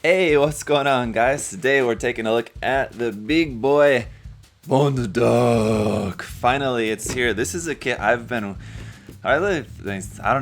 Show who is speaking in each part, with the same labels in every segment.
Speaker 1: Hey, what's going on, guys? Today we're taking a look at the big boy Baund Doc. Finally, it's here. This is a kit I don't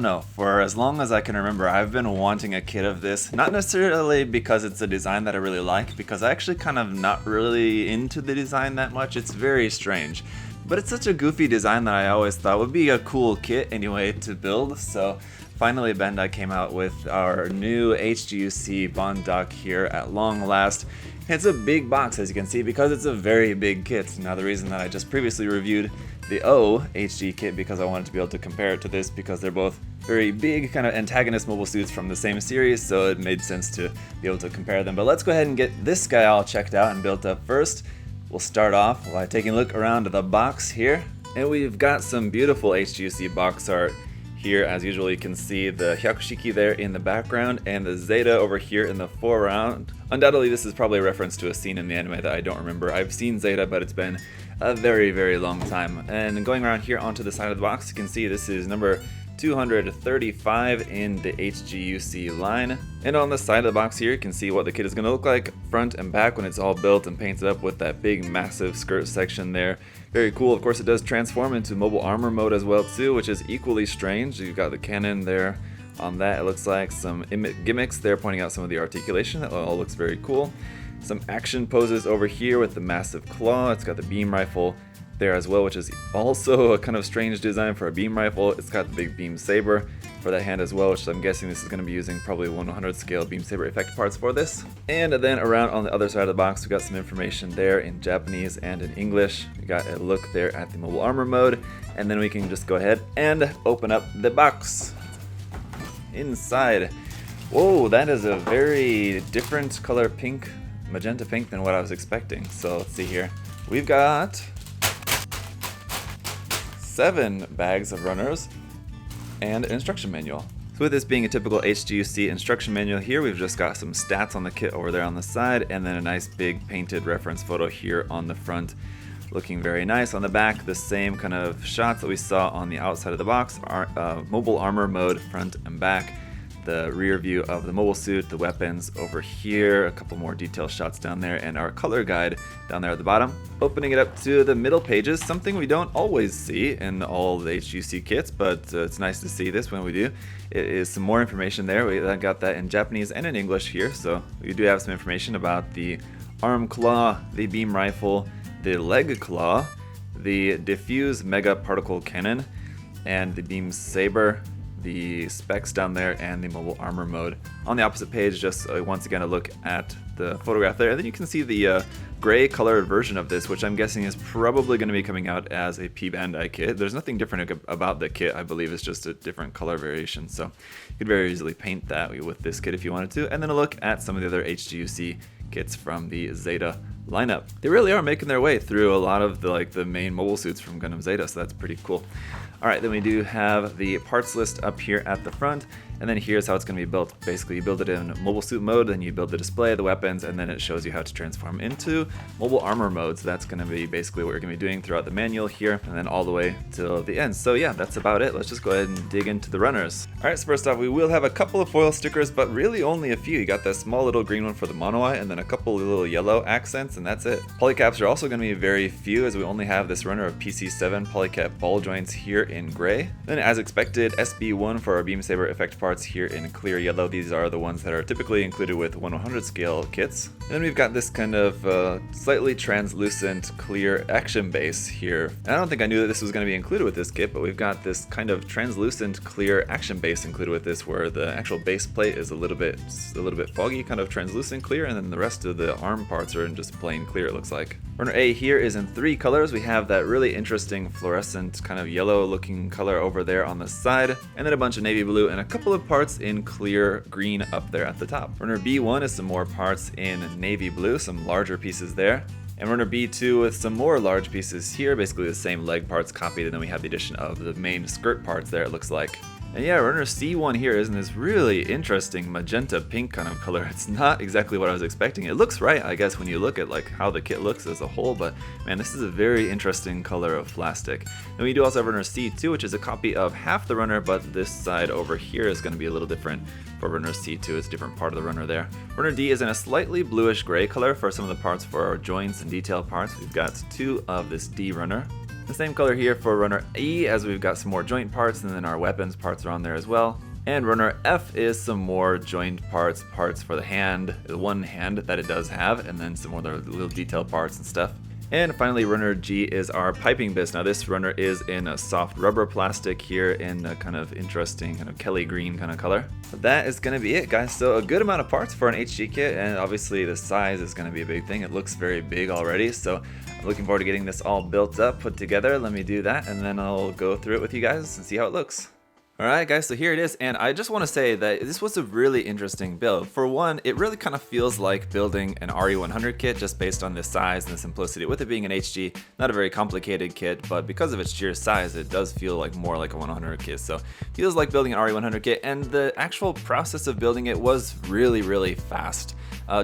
Speaker 1: know, for as long as I can remember, I've been wanting a kit of this. Not necessarily because it's a design that I really like, because I actually kind of not really into the design that much. It's very strange. But it's such a goofy design that I always thought would be a cool kit anyway to build. So finally Bandai came out with our new HGUC Baund Doc here at long last. It's a big box, as you can see, because it's a very big kit. Now the reason that I just previously reviewed the O HG kit because I wanted to be able to compare it to this because they're both very big kind of antagonist mobile suits from the same series, so it made sense to be able to compare them. But let's go ahead and get this guy all checked out and built up first. We'll start off by taking a look around the box here, and we've got some beautiful HGUC box art here. As usual, you can see the HGUC there in the background and the Zeta over here in the foreground. Undoubtedly, this is probably a reference to a scene in the anime that I don't remember. I've seen Zeta, but it's been a very, very long time. And going around here onto the side of the box, you can see this is number 235 in the HGUC line. And on the side of the box here, you can see what the kit is going to look like front and back when it's all built and painted up with that big massive skirt section there. Very cool. Of course, it does transform into mobile armor mode as well too, which is equally strange. You've got the cannon there on that. It looks like some gimmicks there pointing out some of the articulation. That all looks very cool. Some action poses over here with the massive claw. It's got the beam rifle there as well, which is also a kind of strange design for a beam rifle. It's got the big beam saber for that hand as well, which I'm guessing this is going to be using probably 1/100 scale beam saber effect parts for this. And then around on the other side of the box, we got some information there in Japanese and in English. We got a look there at the mobile armor mode, and then we can just go ahead and open up the box. Inside, whoa, that is a very different color pink, magenta pink than what I was expecting. So let's see here. We've got 7 bags of runners and an instruction manual. So with this being a typical HGUC instruction manual here, we've just got some stats on the kit over there on the side, and then a nice big painted reference photo here on the front, looking very nice. On the back, the same kind of shots that we saw on the outside of the box, mobile armor mode front and back. The rear view of the mobile suit, the weapons over here, a couple more detail shots down there, and our color guide down there at the bottom. Opening it up to the middle pages, something we don't always see in all the HGUC kits, but it's nice to see this when we do. It is some more information there. We got that in Japanese and in English here, so we do have some information about the arm claw, the beam rifle, the leg claw, the diffuse mega particle cannon, and the beam saber, the specs down there, and the mobile armor mode. On the opposite page, just once again a look at the photograph there, and then you can see the gray colored version of this, which I'm guessing is probably going to be coming out as a P Bandai kit. There's nothing different about the kit. I believe it's just a different color variation, so you could very easily paint that with this kit if you wanted to. And then a look at some of the other HGUC kits from the Zeta lineup. They really are making their way through a lot of the main mobile suits from Gundam Zeta, so that's pretty cool. Alright, then we do have the parts list up here at the front, and then here's how it's going to be built. Basically, you build it in mobile suit mode, then you build the display, the weapons, and then it shows you how to transform into mobile armor mode. So that's going to be basically what you're going to be doing throughout the manual here, and then all the way till the end. So yeah, that's about it. Let's just go ahead and dig into the runners. Alright, so first off, we will have a couple of foil stickers, but really only a few. You got that small little green one for the mono eye, and then a couple of little yellow accents, and that's it. Polycaps are also going to be very few, as we only have this runner of PC7 polycap ball joints here in gray. Then as expected, SB1 for our beam saber effect parts here in clear yellow. These are the ones that are typically included with 1/100 scale kits. And then we've got this kind of slightly translucent clear action base here. And I don't think I knew that this was going to be included with this kit, but we've got this kind of translucent clear action base included with this, where the actual base plate is a little bit foggy, kind of translucent clear, and then the rest of the arm parts are in just plain clear, it looks like. Runner A here is in 3 colors. We have that really interesting fluorescent kind of yellow looking color over there on the side, and then a bunch of navy blue and a couple of parts in clear green up there at the top. Runner B1 is some more parts in navy blue, some larger pieces there. And runner B2 with some more large pieces here, basically the same leg parts copied, and then we have the addition of the main skirt parts there, it looks like. And yeah, runner C1 here is in this really interesting magenta pink kind of color. It's not exactly what I was expecting. It looks right, I guess, when you look at like how the kit looks as a whole, but man, this is a very interesting color of plastic. And we do also have runner C2, which is a copy of half the runner, but this side over here is going to be a little different for runner C2. It's a different part of the runner there. Runner D is in a slightly bluish gray color for some of the parts for our joints and detail parts. We've got 2 of this D runner. The same color here for runner E, as we've got some more joint parts, and then our weapons parts are on there as well. And runner F is some more joint parts for the hand, the one hand that it does have, and then some more little detail parts and stuff. And finally, runner G is our piping bits. Now this runner is in a soft rubber plastic here in a kind of interesting kind of Kelly green kind of color. But that is going to be it, guys. So a good amount of parts for an HG kit, and obviously the size is going to be a big thing. It looks very big already, so I'm looking forward to getting this all built up, put together. Let me do that, and then I'll go through it with you guys and see how it looks. Alright guys, so here it is, and I just want to say that this was a really interesting build. For one, it really kind of feels like building an RE100 kit just based on the size and the simplicity. With it being an HG, not a very complicated kit, but because of its sheer size, it does feel like more like a 100 kit. So it feels like building an RE100 kit, and the actual process of building it was really fast.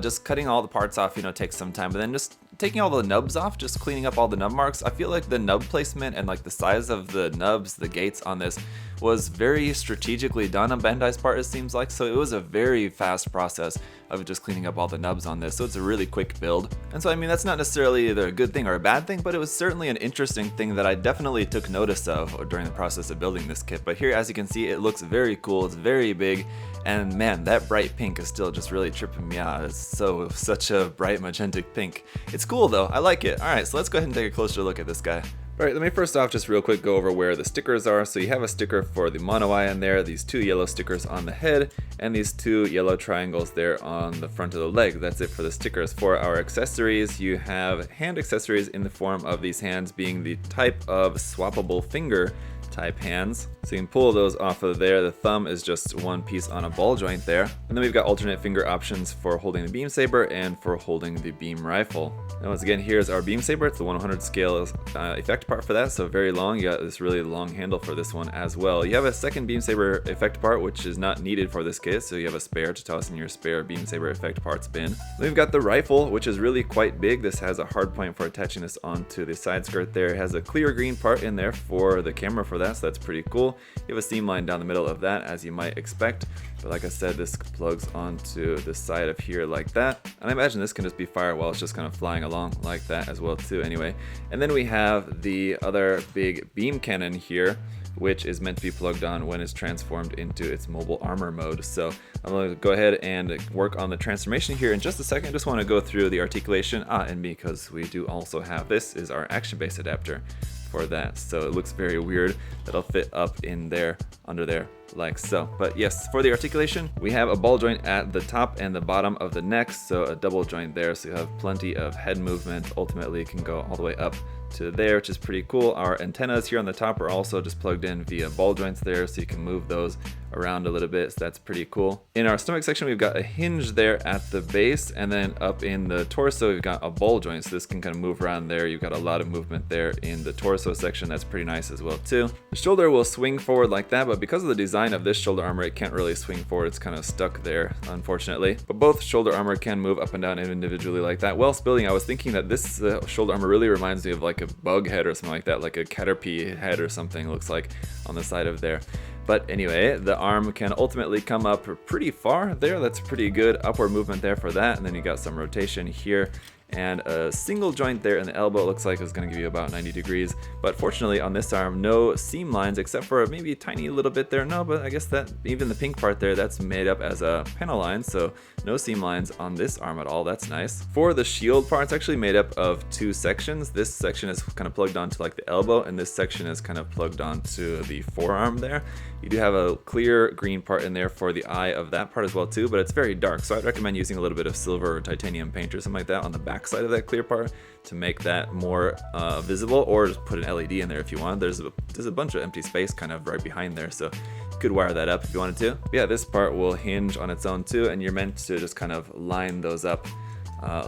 Speaker 1: Just cutting all the parts off, takes some time, but then just taking all the nubs off, just cleaning up all the nub marks. I feel like the nub placement and like the size of the nubs, the gates on this was very strategically done on Bandai's part, it seems like. So it was a very fast process of just cleaning up all the nubs on this. So it's a really quick build. And so I mean, that's not necessarily either a good thing or a bad thing, but it was certainly an interesting thing that I definitely took notice of during the process of building this kit. But here, as you can see, it looks very cool. It's very big. And man, that bright pink is still just really tripping me out. It's such a bright magenta pink. It's cool though, I like it. Alright, so let's go ahead and take a closer look at this guy. Alright, let me first off just real quick go over where the stickers are. So you have a sticker for the mono eye in there, these 2 yellow stickers on the head, and these 2 yellow triangles there on the front of the leg. That's it for the stickers. For our accessories, you have hand accessories in the form of these hands being the type of swappable finger type hands. So you can pull those off of there. The thumb is just one piece on a ball joint there. And then we've got alternate finger options for holding the beam saber and for holding the beam rifle. And once again, here's our beam saber. It's the 100 scale effect part for that, so very long. You got this really long handle for this one as well. You have a second beam saber effect part, which is not needed for this kit, so you have a spare to toss in your spare beam saber effect parts bin. Then we've got the rifle, which is really quite big. This has a hard point for attaching this onto the side skirt there. It has a clear green part in there for the camera for that, so that's pretty cool. You have a seam line down the middle of that, as you might expect. But like I said, this plugs onto the side of here like that. And I imagine this can just be fired while it's just kind of flying along like that as well too anyway. And then we have the other big beam cannon here, which is meant to be plugged on when it's transformed into its mobile armor mode. So I'm going to go ahead and work on the transformation here in just a second. I just want to go through the articulation. And because we do also have, this is our action base adapter for that, so it looks very weird. That'll fit up in there, under there, like so. But yes, for the articulation, we have a ball joint at the top and the bottom of the neck, so a double joint there, so you have plenty of head movement. Ultimately, it can go all the way up to there, which is pretty cool. Our antennas here on the top are also just plugged in via ball joints there, so you can move those around a little bit, so that's pretty cool. In our stomach section, we've got a hinge there at the base, and then up in the torso, we've got a ball joint, so this can kind of move around there. You've got a lot of movement there in the torso section. That's pretty nice as well too. The shoulder will swing forward like that, but because of the design of this shoulder armor, it can't really swing forward. It's kind of stuck there, unfortunately. But both shoulder armor can move up and down individually like that. Whilst building, I was thinking that this shoulder armor really reminds me of like a bug head or something like that, like a caterpie head or something, looks like on the side of there. But anyway, the arm can ultimately come up pretty far there. That's pretty good upward movement there for that. And then you got some rotation here. And a single joint there in the elbow, it looks like is going to give you about 90 degrees. But fortunately on this arm, no seam lines except for maybe a tiny little bit there. No, but I guess that even the pink part there, that's made up as a panel line, so no seam lines on this arm at all. That's nice. For the shield part, it's actually made up of 2 sections. This section is kind of plugged onto like the elbow, and this section is kind of plugged onto the forearm there. You do have a clear green part in there for the eye of that part as well too, but it's very dark, so I'd recommend using a little bit of silver or titanium paint or something like that on the back side of that clear part to make that more visible, or just put an LED in there if you want. There's a bunch of empty space kind of right behind there, so you could wire that up if you wanted to. But yeah, this part will hinge on its own too, and you're meant to just kind of line those up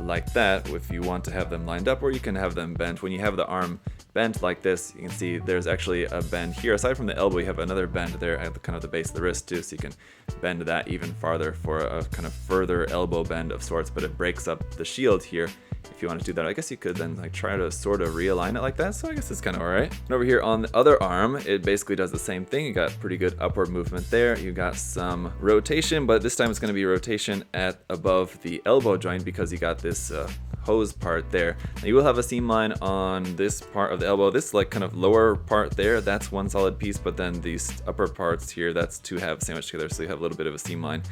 Speaker 1: like that if you want to have them lined up, or you can have them bent. When you have the arm bent like this, you can see there's actually a bend here. Aside from the elbow, you have another bend there at kind of the base of the wrist too, so you can bend that even farther for a kind of further elbow bend of sorts, but it breaks up the shield here. If you want to do that, I guess you could then like try to sort of realign it like that, so I guess it's kind of alright. And over here on the other arm, it basically does the same thing. You got pretty good upward movement there. You got some rotation, but this time it's going to be rotation at above the elbow joint because you got this hose part there. Now you will have a seam line on this part of the elbow. This like kind of lower part there, that's one solid piece, but then these upper parts here, that's two halves sandwiched together, so you have a little bit of a seam line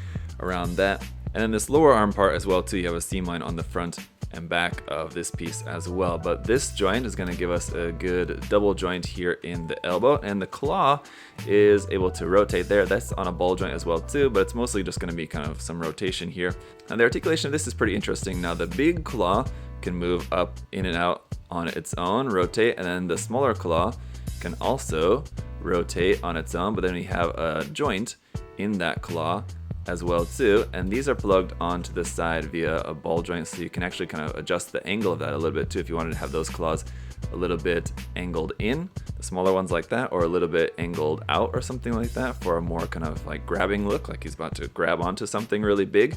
Speaker 1: around that. And then this lower arm part as well too, you have a seam line on the front and back of this piece as well. But this joint is going to give us a good double joint here in the elbow, and the claw is able to rotate there. That's on a ball joint as well too, but it's mostly just going to be kind of some rotation here. And the articulation of this is pretty interesting. Now the big claw can move up in and out on its own, rotate, and then the smaller claw can also rotate on its own, but then we have a joint in that claw as well too, and these are plugged onto the side via a ball joint, so you can actually kind of adjust the angle of that a little bit too if you wanted to have those claws a little bit angled in, the smaller ones like that, or a little bit angled out or something like that for a more kind of like grabbing look, like he's about to grab onto something really big.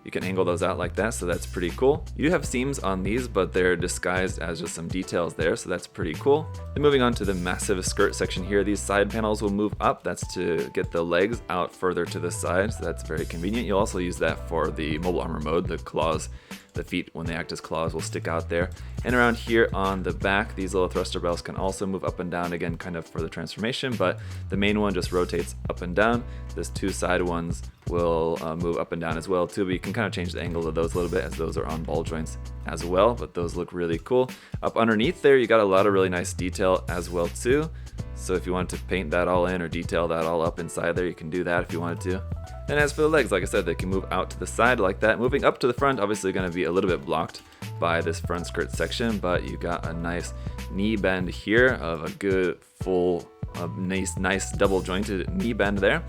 Speaker 1: You can angle those out like that, so that's pretty cool. You do have seams on these, but they're disguised as just some details there, so that's pretty cool. Then moving on to the massive skirt section here, these side panels will move up. That's to get the legs out further to the side, so that's very convenient. You'll also use that for the mobile armor mode. The claws, the feet, when they act as claws, will stick out there. And around here on the back, these little thruster bells can also move up and down, again, kind of for the transformation, but the main one just rotates up and down. These two side ones will move up and down as well too, but you can kind of change the angle of those a little bit as those are on ball joints as well, but those look really cool. Up underneath there, you got a lot of really nice detail as well too. So if you wanted to paint that all in or detail that all up inside there, you can do that if you wanted to. And as for the legs, like I said, they can move out to the side like that. Moving up to the front, obviously going to be a little bit blocked by this front skirt section, but you got a nice knee bend here of a good full, nice double jointed knee bend there.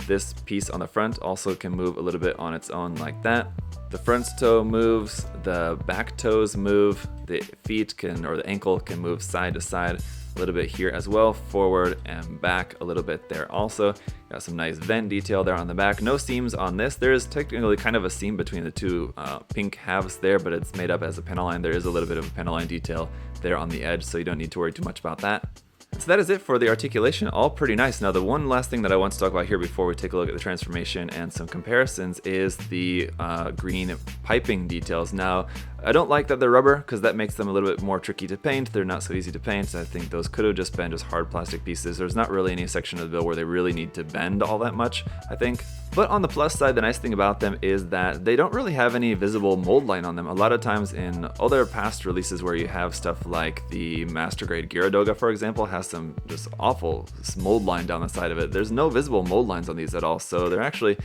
Speaker 1: This piece on the front also can move a little bit on its own like that. The front toe moves, the back toes move, the feet can, or the ankle can move side to side a little bit here as well, forward and back a little bit there also. Got some nice vent detail there on the back. No seams on this. There is technically kind of a seam between the two pink halves there, but it's made up as a panel line. There is a little bit of a panel line detail there on the edge, so you don't need to worry too much about that. So that is it for the articulation, all pretty nice. Now the one last thing that I want to talk about here before we take a look at the transformation and some comparisons is the green piping details. Now I don't like that they're rubber because that makes them a little bit more tricky to paint. They're not so easy to paint. I think those could have just been just hard plastic pieces. There's not really any section of the build where they really need to bend all that much, I think. But on the plus side, the nice thing about them is that they don't really have any visible mold line on them. A lot of times in other past releases where you have stuff like the Master Grade Gyaradoga, for example, has some just awful mold line down the side of it. There's no visible mold lines on these at all, so they're actually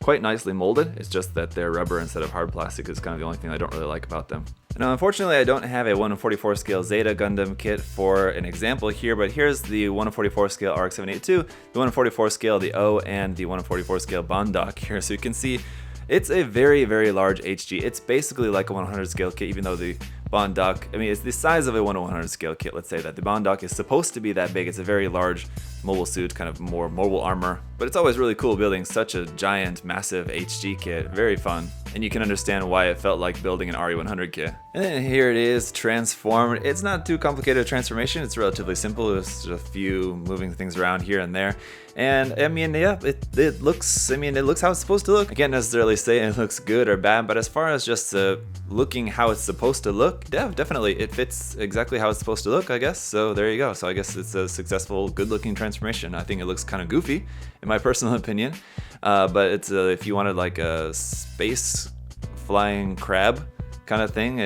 Speaker 1: quite nicely molded. It's just that they're rubber instead of hard plastic is kind of the only thing I don't really like about them. Now, unfortunately, I don't have a 1/44 scale Zeta Gundam kit for an example here, but here's the 1/44 scale RX-782, the 1/44 scale the O, and the 1/44 scale Baund Doc here, so you can see it's a very, very large HG. It's basically like a 100 scale kit, even though the Baund Doc, I mean, it's the size of a 1/100 scale kit, let's say that. The Baund Doc is supposed to be that big. It's a very large mobile suit, kind of more mobile armor, but it's always really cool building such a giant, massive HG kit. Very fun. And you can understand why it felt like building an RE100 kit. And then here it is, transformed. It's not too complicated a transformation. It's relatively simple. It's just a few moving things around here and there. And I mean, yeah, it looks, I mean, it looks how it's supposed to look. I can't necessarily say it looks good or bad, but as far as just looking how it's supposed to look, yeah, definitely it fits exactly how it's supposed to look, I guess. So there you go. So I guess it's a successful, good looking transformation. I think it looks kind of goofy in my personal opinion. But it's if you wanted like a space flying crab kind of thing,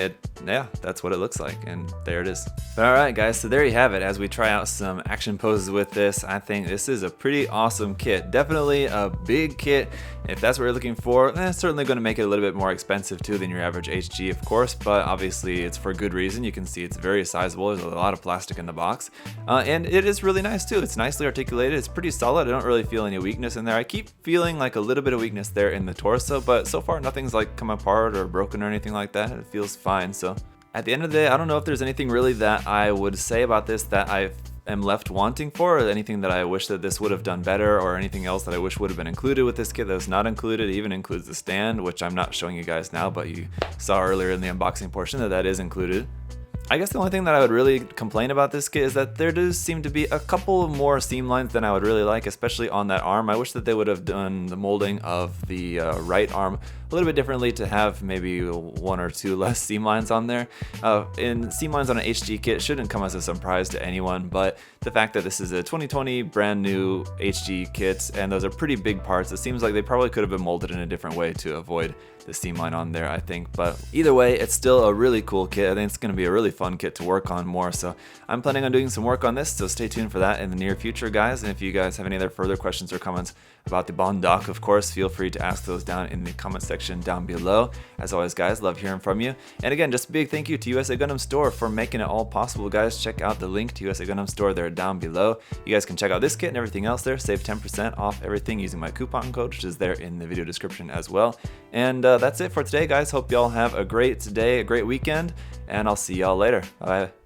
Speaker 1: yeah, that's what it looks like, and there it is. But alright guys, so there you have it. As we try out some action poses with this, I think this is a pretty awesome kit. Definitely a big kit. If that's what you're looking for, it's certainly going to make it a little bit more expensive too than your average HG, of course, but obviously it's for good reason. You can see it's very sizable. There's a lot of plastic in the box, and it is really nice too. It's nicely articulated. It's pretty solid. I don't really feel any weakness in there. I keep feeling like a little bit of weakness there in the torso, but so far nothing's like come apart or broken or anything like that. It feels fine. So At the end of the day, I don't know if there's anything really that I would say about this that I am left wanting for, or anything that I wish that this would have done better, or anything else that I wish would have been included with this kit that was not included. It even includes the stand, which I'm not showing you guys now, but you saw earlier in the unboxing portion that is included. I guess the only thing that I would really complain about this kit is that there does seem to be a couple more seam lines than I would really like, especially on that arm. I wish that they would have done the molding of the right arm a little bit differently to have maybe 1 or 2 less seam lines on there. And seam lines on an HG kit shouldn't come as a surprise to anyone, but the fact that this is a 2020 brand new HG kit and those are pretty big parts, it seems like they probably could have been molded in a different way to avoid the seam line on there, I think. But either way, it's still a really cool kit. I think it's going to be a really fun kit to work on more, so I'm planning on doing some work on this, so stay tuned for that in the near future, guys. And if you guys have any other further questions or comments about the Baund Doc, of course, feel free to ask those down in the comment section down below. As always, guys, love hearing from you. And again, just a big thank you to USA Gundam Store for making it all possible, guys. Check out the link to USA Gundam Store there down below. You guys can check out this kit and everything else there. Save 10% off everything using my coupon code, which is there in the video description as well. And that's it for today, guys. Hope y'all have a great day, a great weekend, and I'll see y'all later. Bye.